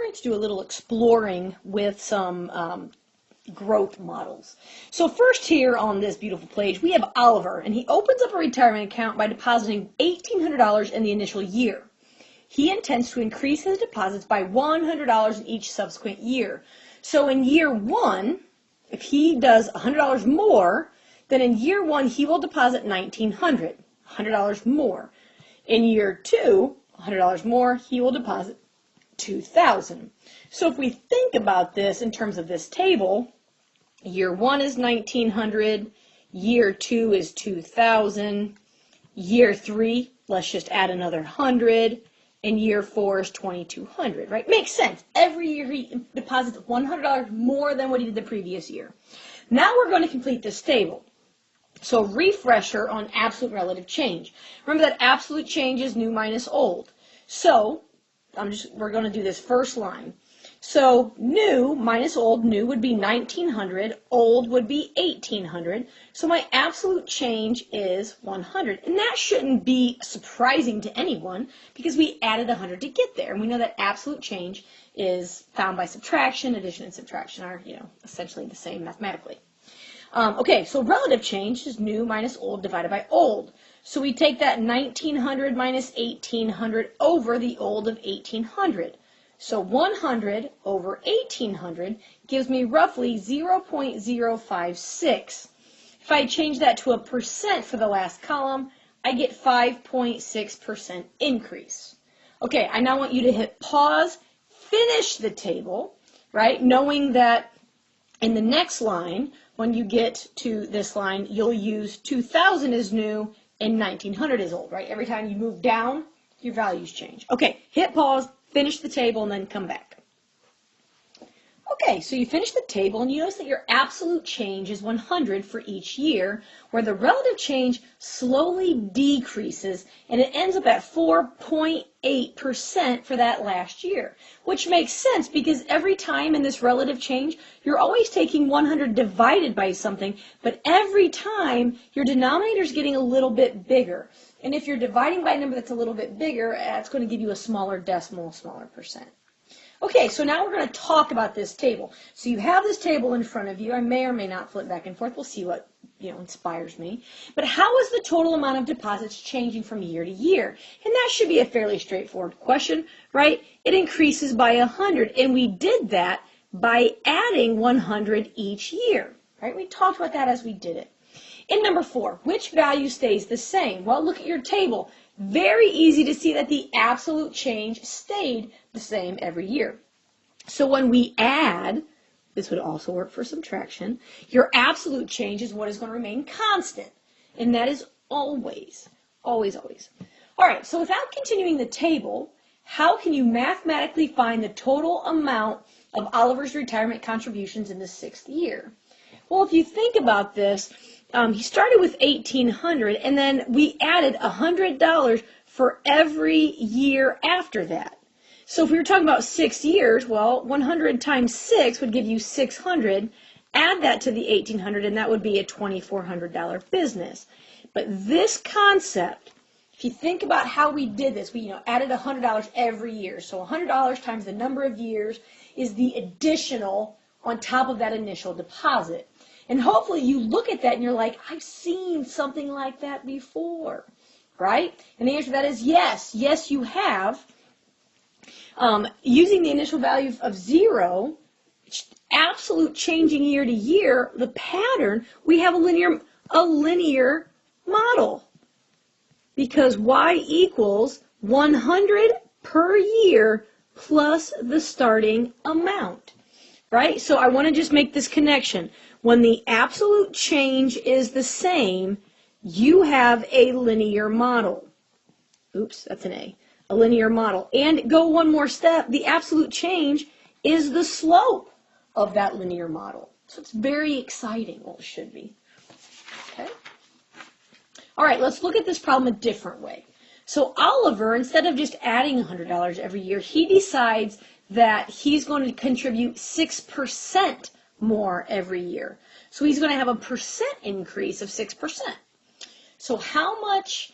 going to do a little exploring with some growth models. So first here on this beautiful page, we have Oliver, and he opens up a retirement account by depositing $1,800 in the initial year. He intends to increase his deposits by $100 in each subsequent year. So in year one, if he does $100 more, then in year one he will deposit $1,900, $100 more. In year two, $100 more, he will deposit $2,000. So if we think about this in terms of this table, year one is $1,900, year two is $2,000, year three, let's just add another 100, and year four is $2,200, right? Makes sense. Every year he deposits $100 more than what he did the previous year. Now we're going to complete this table. So refresher on absolute relative change. Remember that absolute change is new minus old. So we're going to do this first line. So new minus old, new would be 1,900, old would be 1,800. So my absolute change is 100. And that shouldn't be surprising to anyone because we added 100 to get there. And we know that absolute change is found by subtraction. Addition and subtraction are, essentially the same mathematically. Okay, so relative change is new minus old divided by old. So we take that 1,900 minus 1,800 over the old of 1,800. So 100 over 1,800 gives me roughly 0.056. If I change that to a percent for the last column, I get 5.6% increase. Okay, I now want you to hit pause, finish the table, right? Knowing that in the next line, when you get to this line, you'll use 2,000 is new and 1,900 is old, right? Every time you move down, your values change. Okay, hit pause, finish the table, and then come back. Okay, so you finish the table, and you notice that your absolute change is 100 for each year, where the relative change slowly decreases, and it ends up at 4.8% for that last year, which makes sense because every time in this relative change, you're always taking 100 divided by something, but every time your denominator is getting a little bit bigger. And if you're dividing by a number that's a little bit bigger, it's going to give you a smaller decimal, smaller percent. Okay, so now we're going to talk about this table. So you have this table in front of you. I may or may not flip back and forth. We'll see what inspires me. But how is the total amount of deposits changing from year to year? And that should be a fairly straightforward question, right? It increases by 100, and we did that by adding 100 each year, right? We talked about that as we did it. In number 4, which value stays the same? Well, look at your table. Very easy to see that the absolute change stayed the same every year. So when we add, this would also work for subtraction, your absolute change is what is going to remain constant. And that is always, always, always. All right, so without continuing the table, how can you mathematically find the total amount of Oliver's retirement contributions in the 6th year? Well, if you think about this, he started with 1,800, and then we added $100 for every year after that. So if we were talking about 6 years, well, 100 times 6 would give you 600. Add that to the 1,800, and that would be a $2,400 business. But this concept, if you think about how we did this, we added $100 every year. So $100 times the number of years is the additional on top of that initial deposit. And hopefully you look at that and you're like, I've seen something like that before, right? And the answer to that is yes. Yes, you have. Using the initial value of 0, absolute changing year to year, the pattern, we have a linear model. Because y equals 100 per year plus the starting amount, right? So I want to just make this connection. When the absolute change is the same, you have a linear model. Oops, that's an A. A linear model. And go one more step, the absolute change is the slope of that linear model. So it's very exciting. Well, it should be. Okay. All right, let's look at this problem a different way. So Oliver, instead of just adding $100 every year, he decides that he's going to contribute 6% more every year. So he's going to have a percent increase of 6%. So how much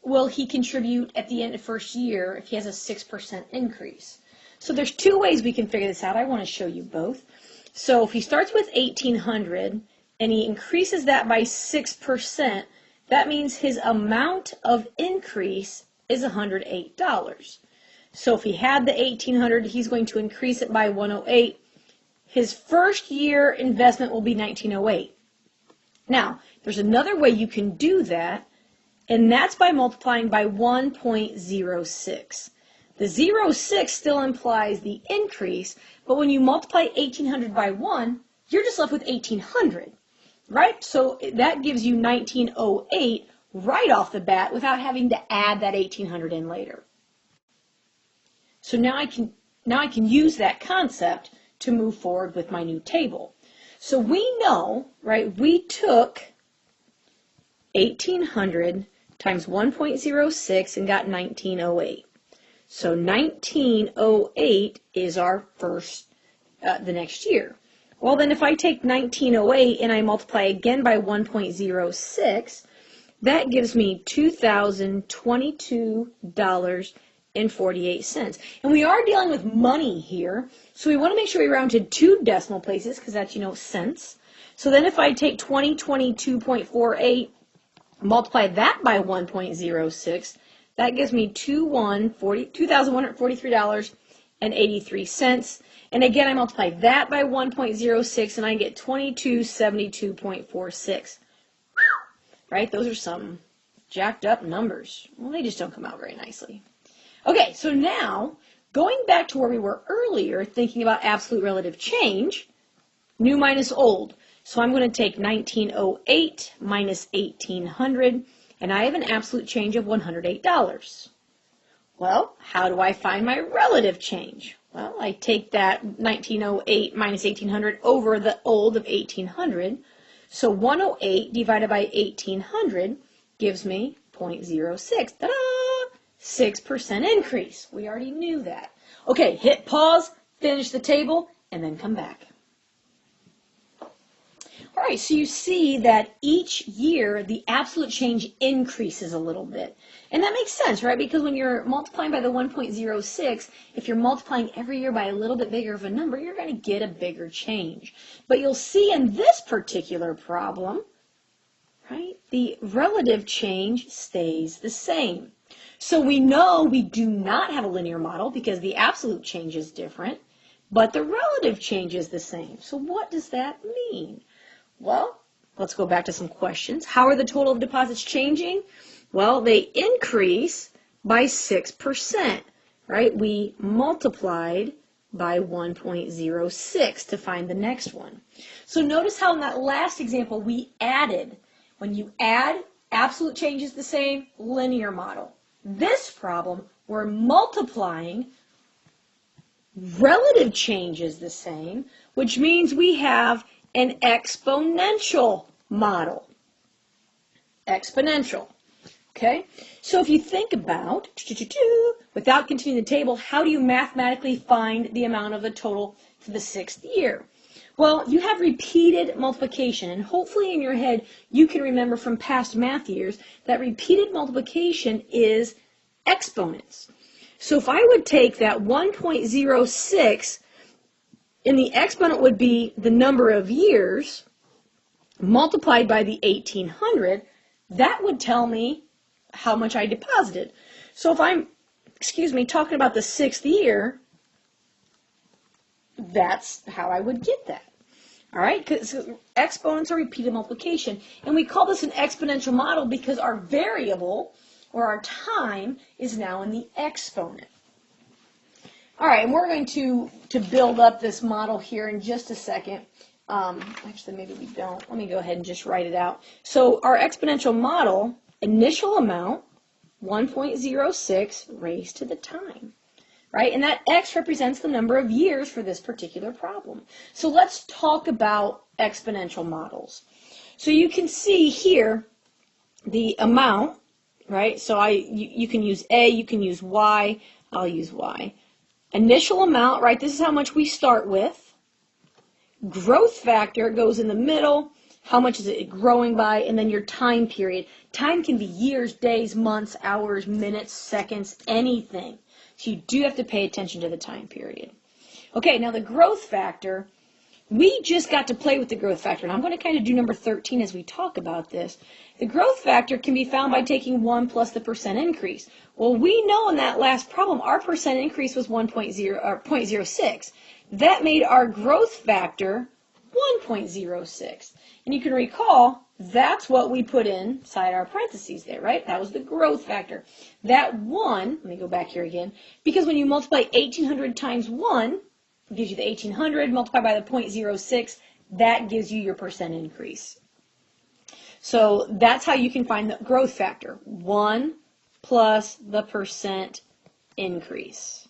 will he contribute at the end of the first year if he has a 6% increase? So there's two ways we can figure this out. I want to show you both. So if he starts with 1,800 and he increases that by 6%, that means his amount of increase is $108. So if he had the 1,800, he's going to increase it by 108. His first year investment will be 1,908. Now, there's another way you can do that, and that's by multiplying by 1.06. The 0.6 still implies the increase, but when you multiply 1,800 by 1, you're just left with 1,800, right? So that gives you 1,908 right off the bat without having to add that 1,800 in later. So now I can use that concept to move forward with my new table. So we know, right, we took 1,800 times 1.06 and got 1,908. So 1,908 is our first, the next year. Well, then if I take 1,908 and I multiply again by 1.06, that gives me $2,022.48. And we are dealing with money here, so we want to make sure we round to 2 decimal places because that's, cents. So then if I take 2022.48, multiply that by 1.06, that gives me $2,143.83. And again, I multiply that by 1.06, and I get 2272.46. Right? Those are some jacked up numbers. Well, they just don't come out very nicely. Okay, so now, going back to where we were earlier, thinking about absolute relative change, new minus old. So I'm going to take 1,908 minus 1,800, and I have an absolute change of $108. Well, how do I find my relative change? Well, I take that 1,908 minus 1,800 over the old of 1,800. So 108 divided by 1,800 gives me 0.06. Ta-da! 6% increase. We already knew that. Okay, hit pause, finish the table, and then come back. All right, so you see that each year the absolute change increases a little bit. And that makes sense, right? Because when you're multiplying by the 1.06, if you're multiplying every year by a little bit bigger of a number, you're going to get a bigger change. But you'll see in this particular problem, right, the relative change stays the same. So we know we do not have a linear model because the absolute change is different, but the relative change is the same. So what does that mean? Well, let's go back to some questions. How are the total of deposits changing? Well, they increase by 6%, right? We multiplied by 1.06 to find the next one. So notice how in that last example we added. When you add, absolute change is the same, linear model. This problem, we're multiplying, relative change is the same, which means we have an exponential model. Exponential. Okay? So if you think about, without continuing the table, how do you mathematically find the amount of the total for the 6th year? Well, you have repeated multiplication, and hopefully in your head you can remember from past math years that repeated multiplication is exponents. So if I would take that 1.06, and the exponent would be the number of years multiplied by the 1,800, that would tell me how much I deposited. So if I'm, talking about the 6th year, that's how I would get that. All right, because exponents are repeated multiplication. And we call this an exponential model because our variable, or our time, is now in the exponent. All right, and we're going to build up this model here in just a second. Actually, maybe we don't. Let me go ahead and just write it out. So our exponential model, initial amount, 1.06 raised to the time, right? And that x represents the number of years for this particular problem. So let's talk about exponential models. So you can see here the amount, right? So you can use A, you can use Y, I'll use Y. Initial amount, right, this is how much we start with. Growth factor goes in the middle. How much is it growing by? And then your time period. Time can be years, days, months, hours, minutes, seconds, anything. So you do have to pay attention to the time period. Okay, now the growth factor, we just got to play with the growth factor, and I'm going to kind of do number 13 as we talk about this. The growth factor can be found by taking 1 plus the percent increase. Well, we know in that last problem our percent increase was 0.06. That made our growth factor 1.06. And you can recall, that's what we put inside our parentheses there, right? That was the growth factor. That 1, let me go back here again, because when you multiply 1,800 times 1, it gives you the 1,800 multiplied by the 0.06, that gives you your percent increase. So that's how you can find the growth factor, 1 plus the percent increase.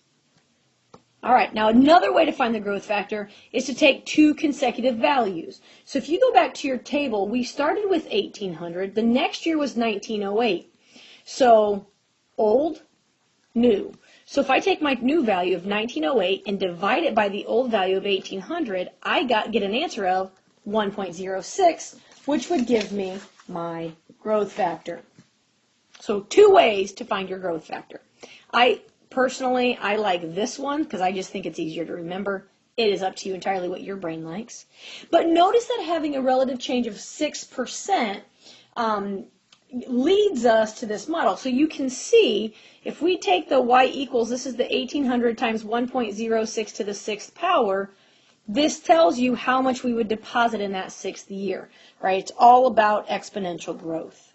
All right, now another way to find the growth factor is to take two consecutive values. So if you go back to your table, we started with 1,800. The next year was 1908. So old, new. So if I take my new value of 1908 and divide it by the old value of 1,800, I get an answer of 1.06, which would give me my growth factor. So two ways to find your growth factor. Personally, I like this one because I just think it's easier to remember. It is up to you entirely what your brain likes. But notice that having a relative change of 6% leads us to this model. So you can see if we take the y equals, this is the 1,800 times 1.06 to the 6th power, this tells you how much we would deposit in that 6th year, right? It's all about exponential growth.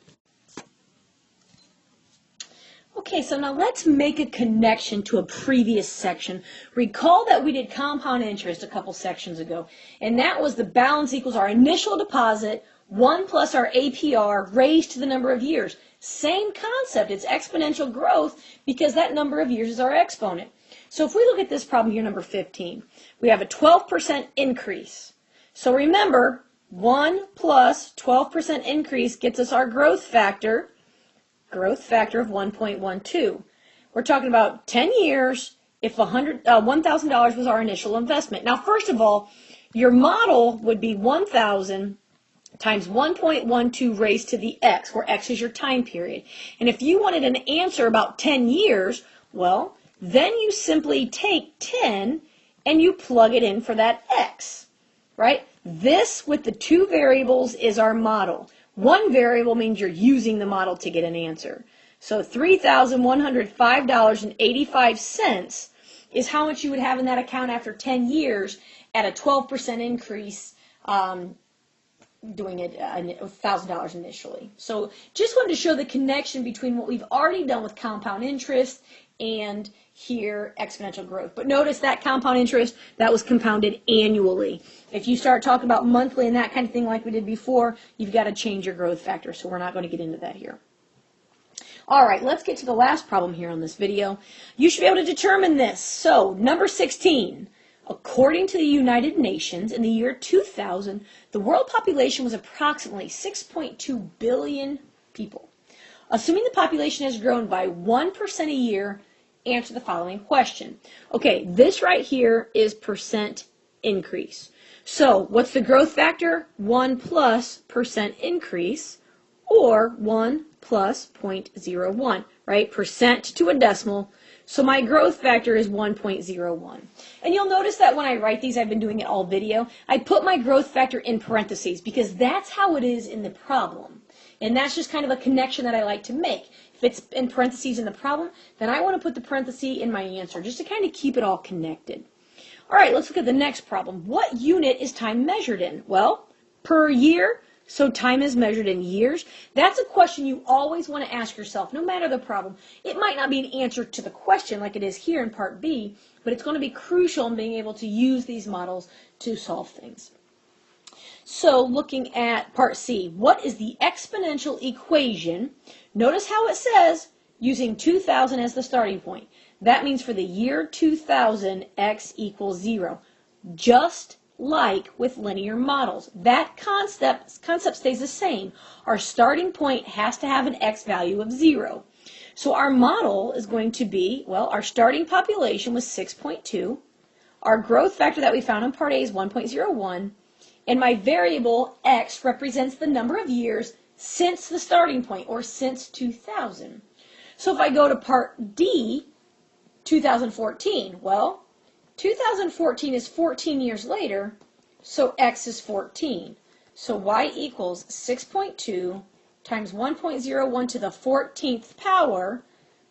Okay, so now let's make a connection to a previous section. Recall that we did compound interest a couple sections ago, and that was the balance equals our initial deposit, 1 plus our APR raised to the number of years. Same concept, it's exponential growth because that number of years is our exponent. So if we look at this problem here, number 15, we have a 12% increase. So remember, 1 plus 12% increase gets us our growth factor of 1.12. We're talking about 10 years if $1,000 was our initial investment. Now, first of all, your model would be 1,000 times 1.12 raised to the x, where x is your time period. And if you wanted an answer about 10 years, well, then you simply take 10 and you plug it in for that x, right? This, with the two variables, is our model. One variable means you're using the model to get an answer. So $3,105.85 is how much you would have in that account after 10 years at a 12% increase, doing it $1,000 initially. So just wanted to show the connection between what we've already done with compound interest and here exponential growth. But notice that compound interest, that was compounded annually. If you start talking about monthly and that kind of thing like we did before, you've got to change your growth factor. So we're not going to get into that here. All right, let's get to the last problem here on this video. You should be able to determine this. So number 16, according to the United Nations, in the year 2000, the world population was approximately 6.2 billion people. Assuming the population has grown by 1% a year, answer the following question. Okay, this right here is percent increase. So what's the growth factor? 1 plus percent increase, or 1 plus 0.01, right? Percent to a decimal. So my growth factor is 1.01. And you'll notice that when I write these, I've been doing it all video, I put my growth factor in parentheses because that's how it is in the problem. And that's just kind of a connection that I like to make. If it's in parentheses in the problem, then I want to put the parenthesis in my answer just to kind of keep it all connected. All right, let's look at the next problem. What unit is time measured in? Well, per year, so time is measured in years. That's a question you always want to ask yourself, no matter the problem. It might not be an answer to the question like it is here in part B, but it's going to be crucial in being able to use these models to solve things. So looking at part C, what is the exponential equation? Notice how it says using 2000 as the starting point. That means for the year 2000, x equals 0. Just like with linear models. That concept stays the same. Our starting point has to have an x value of 0. So our model is going to be, well, our starting population was 6.2. Our growth factor that we found in part A is 1.01. And my variable x represents the number of years since the starting point, or since 2000. So if I go to part D, 2014. Well, 2014 is 14 years later, so x is 14. So y equals 6.2 times 1.01 to the 14th power.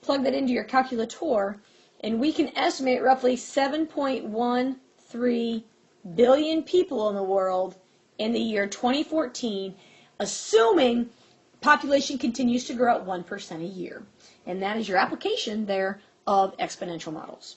Plug that into your calculator, and we can estimate roughly 7.13 billion people in the world in the year 2014, assuming population continues to grow at 1% a year. And that is your application there of exponential models.